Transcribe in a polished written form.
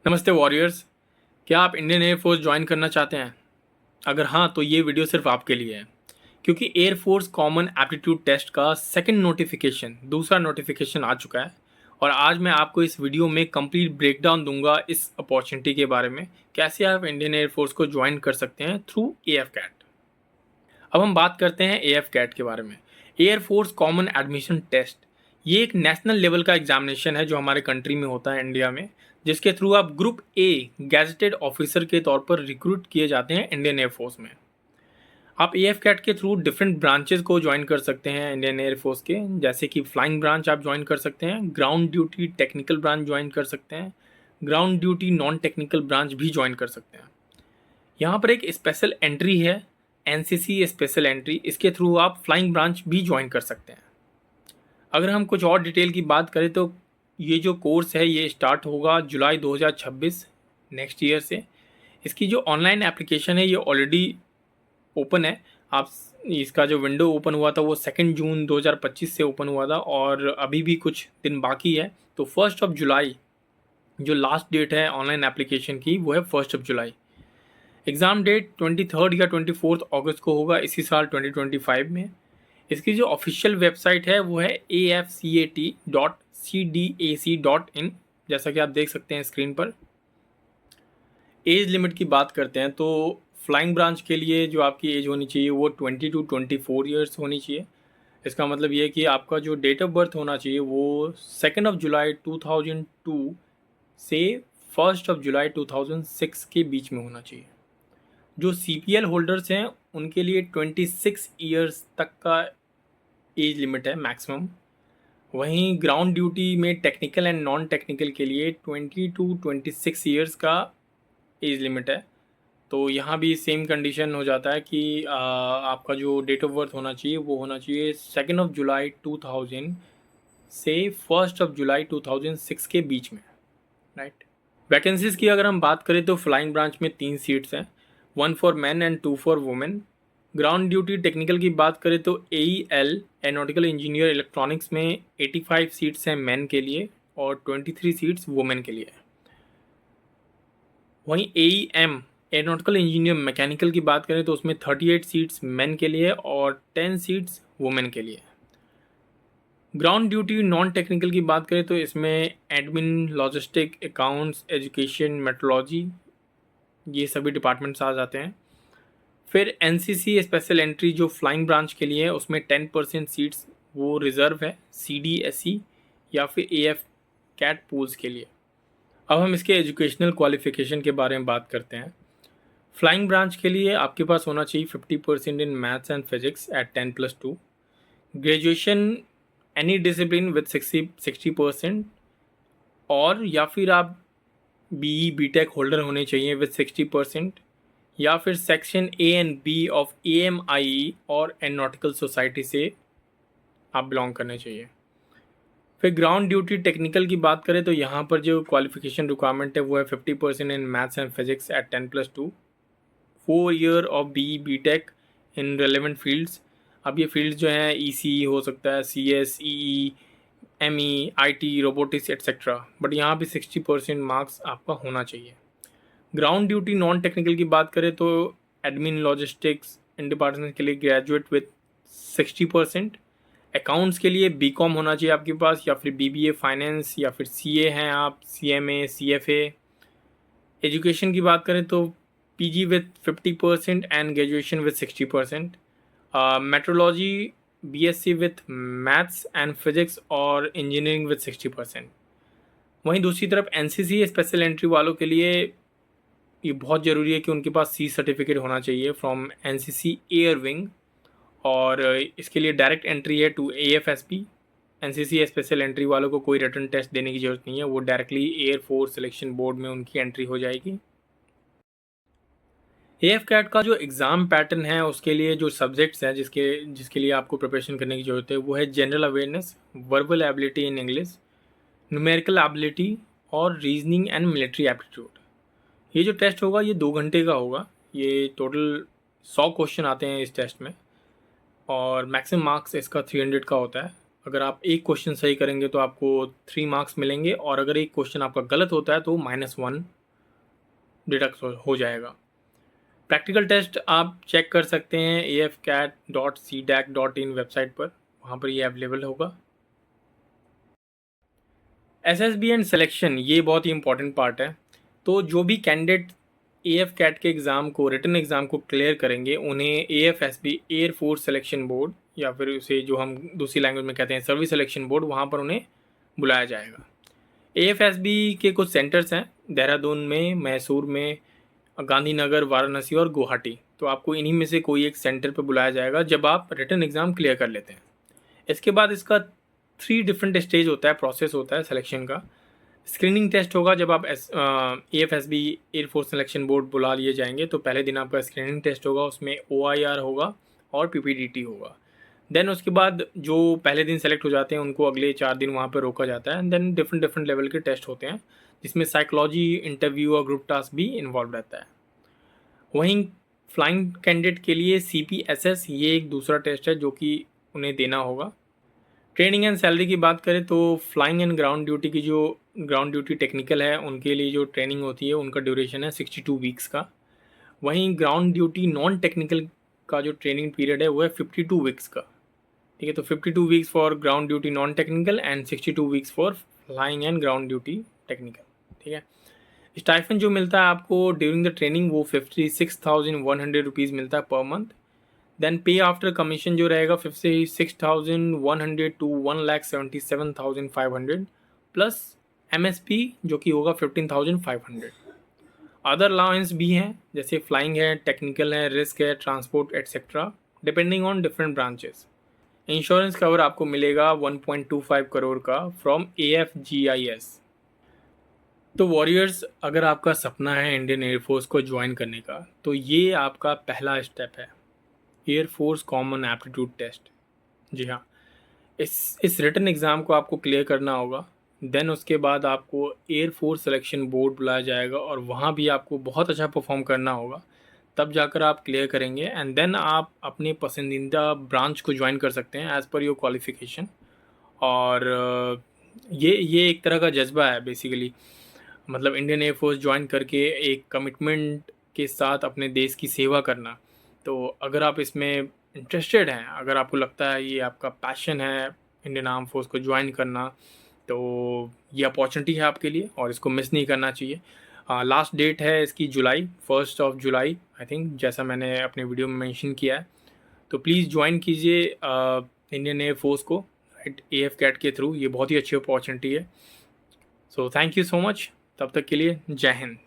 नमस्ते वॉरियर्स। क्या आप इंडियन एयरफोर्स ज्वाइन करना चाहते हैं? अगर हाँ तो ये वीडियो सिर्फ आपके लिए है, क्योंकि एयरफोर्स कॉमन एप्टीट्यूड टेस्ट का सेकंड नोटिफिकेशन दूसरा नोटिफिकेशन आ चुका है। और आज मैं आपको इस वीडियो में कंप्लीट ब्रेकडाउन दूंगा इस अपॉर्चुनिटी के बारे में, कैसे आप इंडियन एयरफोर्स को ज्वाइन कर सकते हैं थ्रू एफ कैट। अब हम बात करते हैं एफ कैट के बारे में। एयरफोर्स कॉमन एडमिशन टेस्ट ये एक नेशनल लेवल का एग्जामिनेशन है जो हमारे कंट्री में होता है, इंडिया में, जिसके थ्रू आप ग्रुप ए गैजेटेड ऑफिसर के तौर पर रिक्रूट किए जाते हैं इंडियन एयरफोर्स में। आप एफ कैट के थ्रू डिफरेंट ब्रांचेस को ज्वाइन कर सकते हैं इंडियन एयरफोर्स के, जैसे कि फ्लाइंग ब्रांच आप ज्वाइन कर सकते हैं, ground duty technical branch join कर सकते हैं, ground duty non technical branch भी ज्वाइन कर सकते हैं। यहाँ पर एक स्पेशल एंट्री है, एनसीसी स्पेशल एंट्री, इसके थ्रू आप फ्लाइंग ब्रांच भी ज्वाइन कर सकते हैं। अगर हम कुछ और डिटेल की बात करें तो ये जो कोर्स है ये स्टार्ट होगा जुलाई 2026 नेक्स्ट ईयर से। इसकी जो ऑनलाइन एप्लीकेशन है ये ऑलरेडी ओपन है। आप इसका जो विंडो ओपन हुआ था वो 2 जून 2025 से ओपन हुआ था और अभी भी कुछ दिन बाकी है। तो 1 जुलाई जो लास्ट डेट है ऑनलाइन एप्लीकेशन की वो है 1 जुलाई। एग्ज़ाम डेट 23 या 24 अगस्त को होगा इसी साल 2025 में। इसकी जो ऑफिशियल वेबसाइट है वो है afcat.cdac.in, जैसा कि आप देख सकते हैं स्क्रीन पर। एज लिमिट की बात करते हैं तो फ्लाइंग ब्रांच के लिए जो आपकी एज होनी चाहिए वो 20 to 24 ईयर्स होनी चाहिए। इसका मतलब ये है कि आपका जो डेट ऑफ बर्थ होना चाहिए वो 2 जुलाई 2002 से 1 जुलाई 2006 के बीच में होना चाहिए। जो CPL होल्डर्स हैं उनके लिए 26 ईयर्स तक का एज लिमिट है मैक्सिमम। वहीं ग्राउंड ड्यूटी में टेक्निकल एंड नॉन टेक्निकल के लिए 20 to 26 ईयर्स का एज लिमिट है। तो यहाँ भी सेम कंडीशन हो जाता है कि आपका जो डेट ऑफ बर्थ होना चाहिए वो होना चाहिए 2 जुलाई 2000 से 1 जुलाई 2006 के बीच में, राइट। वैकेंसीज़ की अगर हम बात करें तो फ्लाइंग ब्रांच में 3 सीट्स हैं, 1 for man and 2 for women. Ground duty technical की बात करें तो AEL एरोनॉटिकल इंजीनियर इलेक्ट्रॉनिक्स में 85 सीट्स हैं मैन के लिए और 23 सीट्स वुमेन के लिए। वहीं AEM एरोनॉटिकल इंजीनियर मैकेनिकल की बात करें तो उसमें 38 सीट्स मैन के लिए और 10 सीट्स वुमेन के लिए। ग्राउंड ड्यूटी नॉन टेक्निकल की बात करें तो इसमें admin, logistic, accounts, education, metrology, ये सभी डिपार्टमेंट्स आ जाते हैं। फिर NCC स्पेशल एंट्री जो फ्लाइंग ब्रांच के लिए है उसमें 10% सीट्स वो रिज़र्व है CDSE या फिर AF कैट पूल्स के लिए। अब हम इसके एजुकेशनल क्वालिफिकेशन के बारे में बात करते हैं। फ्लाइंग ब्रांच के लिए आपके पास होना चाहिए 50% in maths and physics at 10+2, graduation any discipline with 60%, और या फिर आप BE BTech होल्डर होने चाहिए विद 60%, या फिर section A and B of AMIE और एरोनॉटिकल सोसाइटी से आप बिलोंग करने चाहिए। फिर ग्राउंड ड्यूटी टेक्निकल की बात करें तो यहाँ पर जो क्वालिफिकेशन रिक्वायरमेंट है वो है 50% in maths and physics at 10+2, 4 year of BE BTech इन रेलेवेंट फील्ड्स। अब ये फील्ड्स जो हैं ECE हो सकता है, CS, EE, ME, IT, robotics etcetera, but यहाँ भी 60% मार्क्स आपका होना चाहिए। ग्राउंड ड्यूटी नॉन टेक्निकल की बात करें तो एडमिन, लॉजिस्टिक्स इन डिपार्टमेंट के लिए ग्रेजुएट विथ 60%, अकाउंट्स के लिए BCom होना चाहिए आपके पास, या फिर BBA फाइनेंस, या फिर CA हैं आप, CMA, CFA। एजुकेशन की बात करें तो PG with 50% and graduation with 60%, metrology BSc with maths and physics और इंजीनियरिंग विथ 60%। वहीं दूसरी तरफ NCC स्पेशल एंट्री वालों के लिए ये बहुत ज़रूरी है कि उनके पास C सर्टिफिकेट होना चाहिए फ्रॉम NCC एयर विंग, और इसके लिए डायरेक्ट एंट्री है to AFSP। NCC special entry वालों को कोई रिटर्न टेस्ट देने की ज़रूरत नहीं है, वो directly air force selection board में उनकी एंट्री हो जाएगी। AF कैट का जो एग्ज़ाम पैटर्न है उसके लिए जो सब्जेक्ट्स हैं जिसके लिए आपको प्रिपरेशन करने की ज़रूरत है वो है general awareness, verbal ability in English, numerical ability और रीजनिंग एंड मिलिट्री एप्टीट्यूड। ये जो टेस्ट होगा ये 2 घंटे का होगा। ये टोटल 100 क्वेश्चन आते हैं इस टेस्ट में और मैक्सिमम मार्क्स इसका 300 का होता है। अगर आप एक क्वेश्चन सही करेंगे तो आपको 3 मार्क्स मिलेंगे, और अगर एक क्वेश्चन आपका गलत होता है तो -1 डिडक्ट हो जाएगा। प्रैक्टिकल टेस्ट आप चेक कर सकते हैं afcat.cdac.in वेबसाइट पर, वहाँ पर ये अवेलेबल होगा। एसएसबी एंड सिलेक्शन, ये बहुत ही इंपॉर्टेंट पार्ट है। तो जो भी कैंडिडेट एएफ कैट के एग्ज़ाम को, रिटन एग्ज़ाम को क्लियर करेंगे, उन्हें AFSB, air force selection board, या फिर उसे जो हम दूसरी लैंग्वेज में कहते हैं सर्विस सिलेक्शन बोर्ड, वहाँ पर उन्हें बुलाया जाएगा। एएफएसबी के कुछ सेंटर्स हैं देहरादून में, मैसूर में, गांधीनगर, वाराणसी और गुवाहाटी। तो आपको इन्हीं में से कोई एक सेंटर पर बुलाया जाएगा जब आप रिटन एग्ज़ाम क्लियर कर लेते हैं। इसके बाद इसका 3 डिफरेंट स्टेज होता है, प्रोसेस होता है सिलेक्शन का। स्क्रीनिंग टेस्ट होगा जब आप AFSB, air force selection board बुला लिए जाएंगे, तो पहले दिन आपका स्क्रीनिंग टेस्ट होगा, उसमें ओआईआर होगा और पीपीडीटी होगा। देन उसके बाद जो पहले दिन सेलेक्ट हो जाते हैं उनको अगले 4 दिन वहाँ पर रोका जाता है। And then different different level के टेस्ट होते हैं, जिसमें साइकोलॉजी, इंटरव्यू और ग्रुप टास्क भी इन्वॉल्व रहता है। वहीं फ्लाइंग कैंडिडेट के लिए CPSS, ये एक दूसरा टेस्ट है जो कि उन्हें देना होगा। ट्रेनिंग एंड सैलरी की बात करें तो फ्लाइंग एंड ग्राउंड ड्यूटी की जो ग्राउंड ड्यूटी टेक्निकल है, उनके लिए जो ट्रेनिंग होती है उनका ड्यूरेशन है 62 वीक्स का। वहीं ग्राउंड ड्यूटी नॉन टेक्निकल का जो ट्रेनिंग पीरियड है वो है 52 वीक्स का। ठीक है, तो 52 weeks for ground duty non technical and 62 weeks for flying and ground duty technical. ठीक है, स्टाइफन जो मिलता है आपको ड्यूरिंग द ट्रेनिंग वो 56,100 रुपीज़ मिलता है पर मंथ। देन पे आफ्टर कमीशन जो रहेगा 56,100 टू 1,77,500 प्लस MSP जो कि होगा 15,500। अदर अलाउंस भी हैं, जैसे फ्लाइंग है, टेक्निकल है, रिस्क है, transport etcetera, depending on different branches. Insurance cover आपको मिलेगा 1.25 करोड़ का फ्रॉम AFGIS। तो वॉरियर्स, अगर आपका सपना है इंडियन एयरफोर्स को ज्वाइन करने का, तो ये आपका पहला स्टेप है, एयरफोर्स कॉमन एप्टीट्यूड टेस्ट। जी हाँ, इस रिटन एग्ज़ाम को आपको क्लियर करना होगा। देन उसके बाद आपको एयरफोर्स सिलेक्शन बोर्ड बुलाया जाएगा और वहाँ भी आपको बहुत अच्छा परफॉर्म करना होगा, तब जाकर आप क्लियर करेंगे। एंड देन आप अपने पसंदीदा ब्रांच को ज्वाइन कर सकते हैं एज़ पर योर क्वालिफिकेशन। और ये एक तरह का जज्बा है बेसिकली, मतलब इंडियन एयरफोर्स ज्वाइन करके एक कमिटमेंट के साथ अपने देश की सेवा करना। तो अगर आप इसमें इंटरेस्टेड हैं, अगर आपको लगता है ये आपका पैशन है इंडियन आर्म फोर्स को ज्वाइन करना, तो ये अपॉर्चुनिटी है आपके लिए और इसको मिस नहीं करना चाहिए। लास्ट डेट है इसकी जुलाई, 1 जुलाई आई थिंक, जैसा मैंने अपने वीडियो में मेंशन किया है। तो प्लीज़ ज्वाइन कीजिए इंडियन एयर फोर्स को, राइट, AFCAT के थ्रू। ये बहुत ही अच्छी अपॉर्चुनिटी है। So thank you so much, तब तक के लिए जय हिंद।